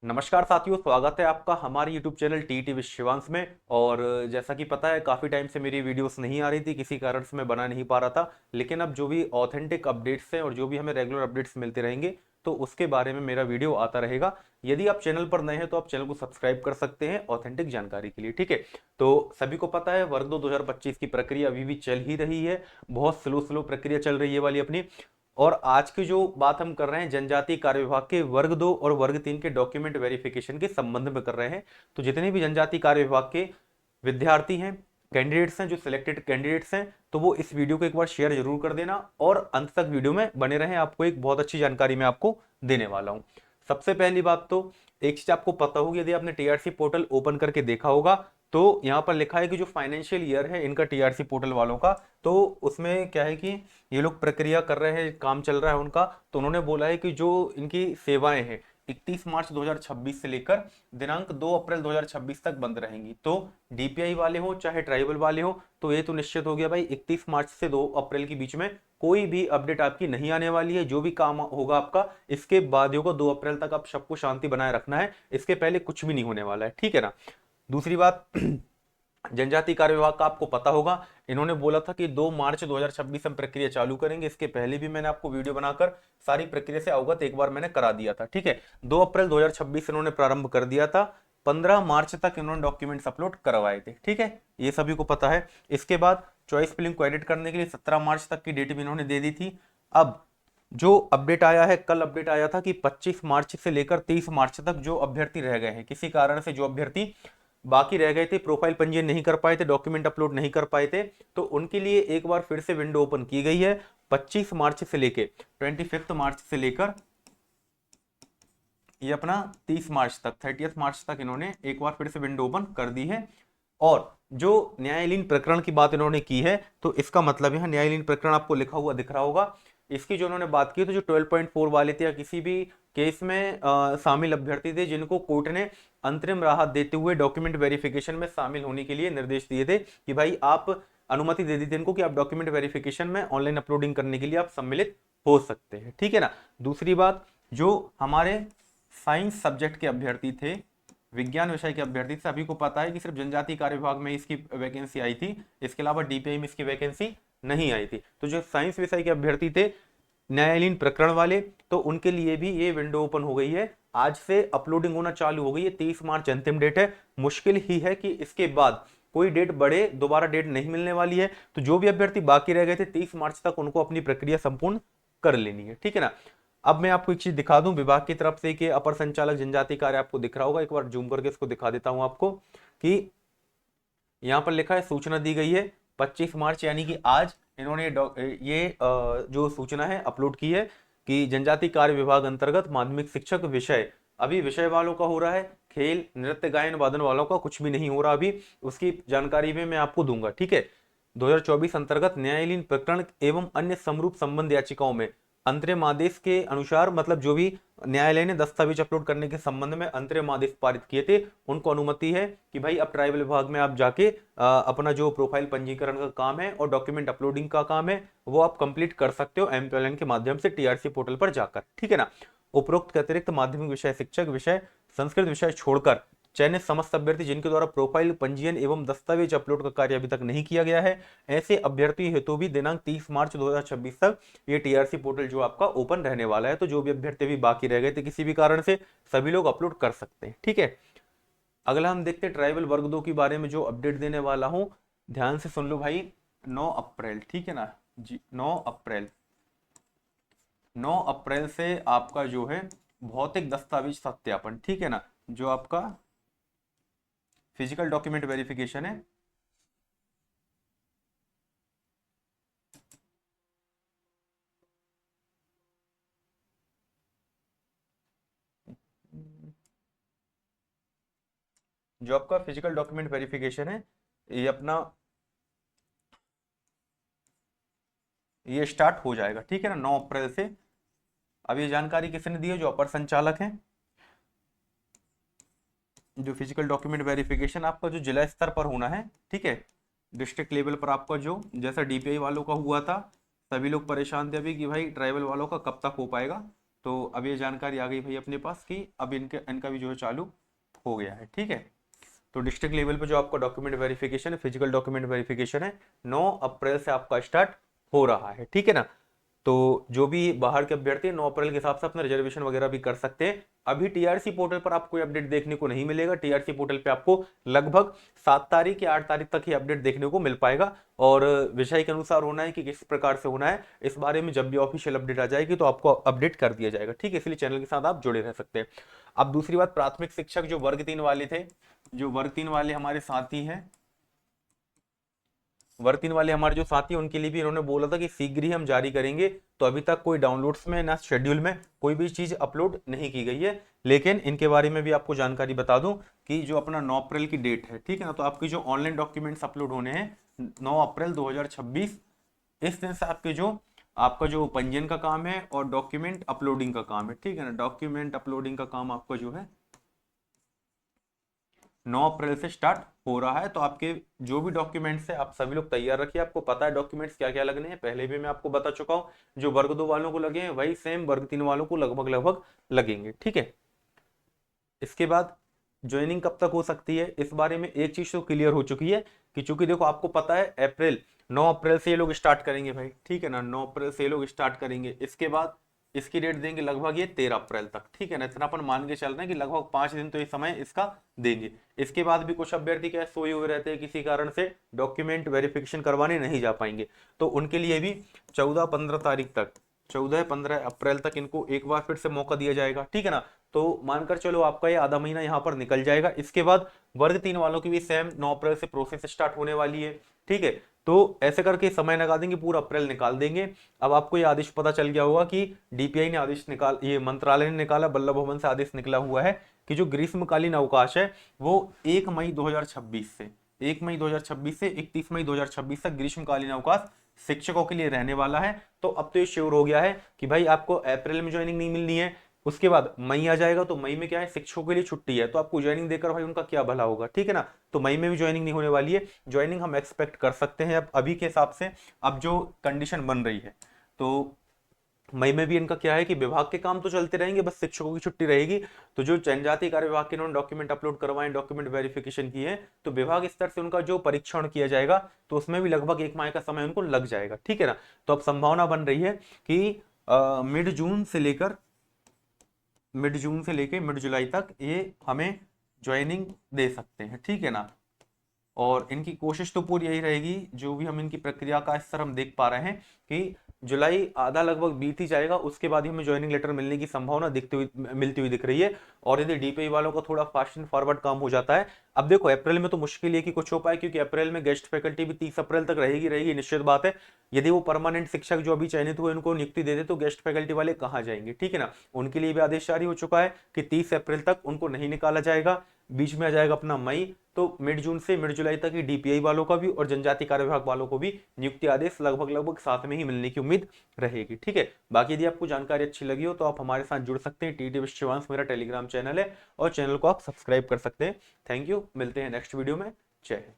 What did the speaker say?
नमस्कार साथियों, स्वागत है आपका हमारे YouTube channel TT with Shivansh में। और जैसा कि पता है, काफ़ी टाइम से मेरी वीडियोस नहीं आ रही थी, किसी कारण से मैं बना नहीं पा रहा था। लेकिन अब जो भी ऑथेंटिक अपडेट्स हैं और जो भी हमें रेगुलर अपडेट्स मिलते रहेंगे तो उसके बारे में मेरा वीडियो आता रहेगा। यदि आप चैनल पर नए हैं तो आप चैनल को सब्सक्राइब कर सकते हैं ऑथेंटिक जानकारी के लिए, ठीक है। तो सभी को पता है, वर्ग 2025 की प्रक्रिया अभी भी चल ही रही है। बहुत स्लो स्लो प्रक्रिया चल रही है वाली अपनी। और आज की जो बात हम कर रहे हैं जनजातीय कार्य विभाग के वर्ग 2 और वर्ग 3 के डॉक्यूमेंट वेरिफिकेशन के संबंध में कर रहे हैं। तो जितने भी जनजातीय कार्य विभाग के विद्यार्थी हैं, कैंडिडेट्स हैं, जो सिलेक्टेड कैंडिडेट्स हैं, तो वो इस वीडियो को एक बार शेयर जरूर कर देना और अंत तक वीडियो में बने रहें। आपको एक बहुत अच्छी जानकारी मैं आपको देने वाला हूं। सबसे पहली बात तो एक चीज आपको पता होगी, यदि आपने टीआरसी पोर्टल ओपन करके देखा होगा तो यहाँ पर लिखा है कि जो फाइनेंशियल ईयर है इनका टीआरसी पोर्टल वालों का, तो उसमें क्या है कि ये लोग प्रक्रिया कर रहे हैं, काम चल रहा है उनका। तो उन्होंने बोला है कि जो इनकी सेवाएं हैं 31 मार्च 2026 से लेकर दिनांक 2 अप्रैल 2026 तक बंद रहेंगी। तो डीपीआई वाले हो चाहे ट्राइबल वाले हो, तो ये तो निश्चित हो गया भाई, 31 मार्च से 2 अप्रैल के बीच में कोई भी अपडेट आपकी नहीं आने वाली है। जो भी काम होगा आपका इसके बाद होगा, 2 अप्रैल तक आप सबको शांति बनाए रखना है, इसके पहले कुछ भी नहीं होने वाला है, ठीक है ना। दूसरी बात, जनजातीय कार्य विभाग का आपको पता होगा, इन्होंने बोला था कि 2 मार्च 2026 हम प्रक्रिया चालू करेंगे। इसके पहले भी मैंने आपको वीडियो बनाकर सारी प्रक्रिया से अवगत एक बार मैंने करा दिया था, ठीक है। 2 अप्रैल 2026 इन्होंने प्रारंभ कर दिया था, 15 मार्च तक इन्होंने डॉक्यूमेंट्स अपलोड करवाए थे, ठीक है, ये सभी को पता है। इसके बाद चॉइस फिलिंग को एडिट करने के लिए 17 मार्च तक की डेट भी इन्होंने दे दी थी। अब जो अपडेट आया है, कल अपडेट आया था कि 25 मार्च से लेकर 30 मार्च तक जो अभ्यर्थी रह गए हैं, किसी कारण से जो अभ्यर्थी बाकी रह गए थे, प्रोफाइल पंजीयन नहीं कर पाए थे, डॉक्यूमेंट अपलोड नहीं कर पाए थे, तो उनके लिए एक बार फिर से विंडो ओपन की गई है। 25 मार्च से लेकर 25 मार्च से लेकर ये अपना 30 मार्च तक, 30 मार्च तक इन्होंने एक बार फिर से विंडो ओपन कर दी है। और जो न्यायालयीन प्रकरण की बात इन्होंने की है, तो इसका मतलब यहां न्यायालयीन प्रकरण आपको लिखा हुआ दिख रहा होगा। इसकी जो उन्होंने बात की, तो जो 12.4 वाले थे या किसी भी केस में शामिल अभ्यर्थी थे जिनको कोर्ट ने अंतरिम राहत देते हुए डॉक्यूमेंट वेरिफिकेशन में शामिल होने के लिए निर्देश दिए थे कि भाई आप अनुमति दे दी थी इनको कि आप डॉक्यूमेंट वेरिफिकेशन में ऑनलाइन अपलोडिंग करने के लिए आप सम्मिलित हो सकते हैं, ठीक है ना। दूसरी बात, जो हमारे साइंस सब्जेक्ट के अभ्यर्थी थे, विज्ञान विषय के अभ्यर्थी, सभी को पता है कि सिर्फ जनजातीय कार्य विभाग में इसकी वैकेंसी आई थी, इसके अलावा डीपीआई में इसकी वैकेंसी नहीं आई थी। तो जो साइंस विषय के अभ्यर्थी थे न्यायालयीन प्रकरण वाले, तो उनके लिए भी ये विंडो ओपन हो गई है, आज से अपलोडिंग होना चालू हो गई है। 30 मार्च अंतिम डेट है। मुश्किल ही है कि इसके बाद कोई डेट बढ़े, दोबारा डेट नहीं मिलने वाली है। तो जो भी अभ्यर्थी बाकी रह गए थे 30 मार्च तक, उनको अपनी प्रक्रिया संपूर्ण कर लेनी है, ठीक है ना। अब मैं आपको एक चीज दिखा दूं, विभाग की तरफ से कि अपर संचालक जनजातीय कार्य आपको दिख रहा होगा, एक बार जूम करके इसको दिखा देता हूं आपको कि यहां पर लिखा है सूचना दी गई है 25 मार्च, यानी कि आज इन्होंने जो सूचना है अपलोड की है कि जनजातीय कार्य विभाग अंतर्गत माध्यमिक शिक्षक विषय, अभी विषय वालों का हो रहा है, खेल नृत्य गायन वादन वालों का कुछ भी नहीं हो रहा अभी। उसकी जानकारी भी मैं आपको दूंगा, ठीक है। 2024 अंतर्गत न्यायालयीन प्रकरण एवं अन्य समरूप संबंध याचिकाओं में अंतरिम आदेश के अनुसार, मतलब जो भी न्यायालय ने दस्तावेज अपलोड करने के संबंध में अंतरिम आदेश पारित किए थे, उनको अनुमति है कि भाई अब ट्राइबल विभाग में आप जाके अपना जो प्रोफाइल पंजीकरण का काम है और डॉक्यूमेंट अपलोडिंग का काम है वो आप कंप्लीट कर सकते हो एमपीएलएन के माध्यम से टीआरसी पोर्टल पर जाकर, ठीक है ना। उपरोक्त के अतिरिक्त माध्यमिक विषय शिक्षक विषय संस्कृत विषय छोड़कर चयनित समस्त अभ्यर्थी जिनके द्वारा प्रोफाइल पंजीयन एवं दस्तावेज अपलोड का कार्य अभी तक नहीं किया गया है, ऐसे अभ्यर्थी हेतु भी दिनांक 30 मार्च 2026 तक ये टीआरसी पोर्टल जो आपका ओपन रहने वाला है। तो जो भी अभ्यर्थी भी बाकी रह गए थे किसी भी कारण से, सभी लोग अपलोड कर सकते हैं, ठीक है। अगला हम देखते हैं ट्राइबल वर्ग 2 के बारे में जो अपडेट देने वाला हूं, ध्यान से सुन लो भाई। 9 अप्रैल, ठीक है ना जी, 9 अप्रैल से आपका जो है भौतिक दस्तावेज सत्यापन, ठीक है ना, जो आपका फिजिकल डॉक्यूमेंट वेरिफिकेशन है, जो आपका फिजिकल डॉक्यूमेंट वेरिफिकेशन है, ये अपना ये स्टार्ट हो जाएगा, ठीक है ना, 9 अप्रैल से। अब ये जानकारी किसने दी है, जो अपर संचालक है। जो फिजिकल डॉक्यूमेंट वेरिफिकेशन आपका जो जिला स्तर पर होना है, ठीक है, डिस्ट्रिक्ट लेवल पर आपका जो जैसा डीपीआई वालों का हुआ था, सभी लोग परेशान थे अभी कि भाई ट्राइबल वालों का कब तक हो पाएगा। तो अब ये जानकारी आ गई भाई अपने पास कि अब इनका भी जो है चालू हो गया है। ठीक है, तो डिस्ट्रिक्ट लेवल पे जो आपका डॉक्यूमेंट वेरिफिकेशन है, फिजिकल डॉक्यूमेंट वेरिफिकेशन है, 9 अप्रैल से आपका स्टार्ट हो रहा है। ठीक है ना, तो जो भी बाहर के अभ्यर्थी 9 अप्रैल के हिसाब से अपना रिजर्वेशन वगैरह भी कर सकते हैं। अभी टीआरसी पोर्टल पर आपको अपडेट देखने को नहीं मिलेगा। टीआरसी पोर्टल पे आपको लगभग 7 तारीख या 8 तारीख तक ही अपडेट देखने को मिल पाएगा, और विषय के अनुसार होना है कि किस प्रकार से होना है, इस बारे में जब भी ऑफिशियल अपडेट आ जाएगी तो आपको अपडेट कर दिया जाएगा। ठीक है, इसलिए चैनल के साथ आप जुड़े रह सकते हैं। अब दूसरी बात, प्राथमिक शिक्षक जो वर्ग 3 वाले थे, जो वर्ग 3 वाले हमारे साथी हैं, वर्ग 3 वाले हमारे जो साथी हैं, उनके लिए भी इन्होंने बोला था कि शीघ्र ही हम जारी करेंगे। तो अभी तक कोई डाउनलोड्स में ना शेड्यूल में कोई भी चीज अपलोड नहीं की गई है, लेकिन इनके बारे में भी आपको जानकारी बता दूं कि जो अपना 9 अप्रैल की डेट है, ठीक है ना, तो आपके जो ऑनलाइन डॉक्यूमेंट्स अपलोड होने हैं 9 अप्रैल 2026, इस दिन से आपका जो पंजीयन का काम है और डॉक्यूमेंट अपलोडिंग का काम है, ठीक है ना, डॉक्यूमेंट अपलोडिंग का काम आपका जो है 9 अप्रैल से स्टार्ट हो रहा है। तो आपके जो भी डॉक्यूमेंट्स है आप सभी लोग तैयार रखिए। आपको पता है डॉक्यूमेंट्स क्या क्या लगने हैं, पहले भी मैं आपको बता चुका हूं। जो वर्ग 2 वालों को लगे हैं वही सेम वर्ग 3 वालों को लगभग लगभग लगेंगे। ठीक है, इसके बाद ज्वाइनिंग कब तक हो सकती है, इस बारे में एक चीज तो क्लियर हो चुकी है कि चूंकि देखो आपको पता है अप्रैल 9 अप्रैल से ये लोग स्टार्ट करेंगे भाई, ठीक है ना, 9 अप्रैल से ये लोग स्टार्ट करेंगे। इसके बाद इसकी डेट देंगे लगभग ये 13 अप्रैल तक, ठीक है ना, इतना अपन मान के चल रहे हैं कि लगभग 5 दिन तो ये समय इसका देंगे। इसके बाद भी कुछ अभ्यर्थी क्या सोए हुए रहते हैं, किसी कारण से डॉक्यूमेंट वेरिफिकेशन करवाने नहीं जा पाएंगे, तो उनके लिए भी 14-15 तारीख तक, 14-15 अप्रैल तक इनको एक बार फिर से मौका दिया जाएगा। ठीक है ना, तो मानकर चलो आपका ये आधा महीना यहाँ पर निकल जाएगा। इसके बाद वर्ग 3 वालों की भी सेम 9 अप्रैल से प्रोसेस स्टार्ट होने वाली है। ठीक है, तो ऐसे करके समय लगा देंगे, पूरा अप्रैल निकाल देंगे। अब आपको ये आदेश पता चल गया होगा कि डीपीआई ने आदेश निकाल, ये मंत्रालय ने निकाला, वल्लभ भवन से आदेश निकला हुआ है कि जो ग्रीष्मकालीन अवकाश है वो 1 मई 2026 से 1 मई 2026 से 31 मई 2026 तक ग्रीष्मकालीन अवकाश शिक्षकों के लिए रहने वाला है। तो अब तो ये श्योर हो गया है कि भाई आपको अप्रैल में ज्वाइनिंग नहीं मिलनी है, उसके बाद मई आ जाएगा, तो मई में क्या है, शिक्षकों के लिए छुट्टी है, तो आपको ज्वाइनिंग देकर भाई उनका क्या भला होगा। ठीक है ना, तो मई में भी ज्वाइनिंग नहीं होने वाली है। ज्वाइनिंग हम एक्सपेक्ट कर सकते हैं अब अभी के हिसाब से, अब जो कंडीशन बन रही है, तो मई में भी इनका क्या है कि विभाग के काम तो चलते रहेंगे, बस शिक्षकों की छुट्टी रहेगी। तो जो जनजातीय कार्य विभाग के इन्होंने डॉक्यूमेंट अपलोड करवाए, डॉक्यूमेंट वेरिफिकेशन किए हैं, तो विभाग स्तर से उनका जो परीक्षण किया जाएगा तो उसमें भी लगभग 1 माह का समय उनको लग जाएगा। ठीक है ना, तो अब संभावना बन रही है कि मिड जून से लेके मिड जुलाई तक ये हमें ज्वाइनिंग दे सकते हैं। ठीक है ना, और इनकी कोशिश तो पूरी यही रहेगी, जो भी हम इनकी प्रक्रिया का स्तर हम देख पा रहे हैं कि जुलाई आधा लगभग बीत ही जाएगा, उसके बाद ही हमें ज्वाइनिंग लेटर मिलने की संभावना मिलती हुई दिख रही है। और यदि डीपीआई वालों का थोड़ा फास्ट एंड फॉरवर्ड काम हो जाता है, अब देखो अप्रैल में तो मुश्किल है कि कुछ हो पाए, क्योंकि अप्रैल में गेस्ट फैकल्टी भी 30 अप्रैल तक रहेगी निश्चित बात है। यदि वो परमानेंट शिक्षक जो अभी चयनित हुए उनको नियुक्ति दे दे तो गेस्ट फैकल्टी वाले कहाँ जाएंगे। ठीक है ना, उनके लिए भी आदेश जारी हो चुका है कि 30 अप्रैल तक उनको नहीं निकाला जाएगा, बीच में आ जाएगा अपना मई। तो मिड जून से मिड जुलाई तक ही डीपीआई वालों का भी और जनजातीय कार्य विभाग वालों को भी नियुक्ति आदेश लगभग लगभग साथ में ही मिलने की उम्मीद रहेगी। ठीक है, बाकी यदि आपको जानकारी अच्छी लगी हो तो आप हमारे साथ जुड़ सकते हैं। टीटी शिवांश मेरा टेलीग्राम चैनल है और चैनल को आप सब्सक्राइब कर सकते हैं। थैंक यू, मिलते हैं नेक्स्ट वीडियो में। जय हिंद।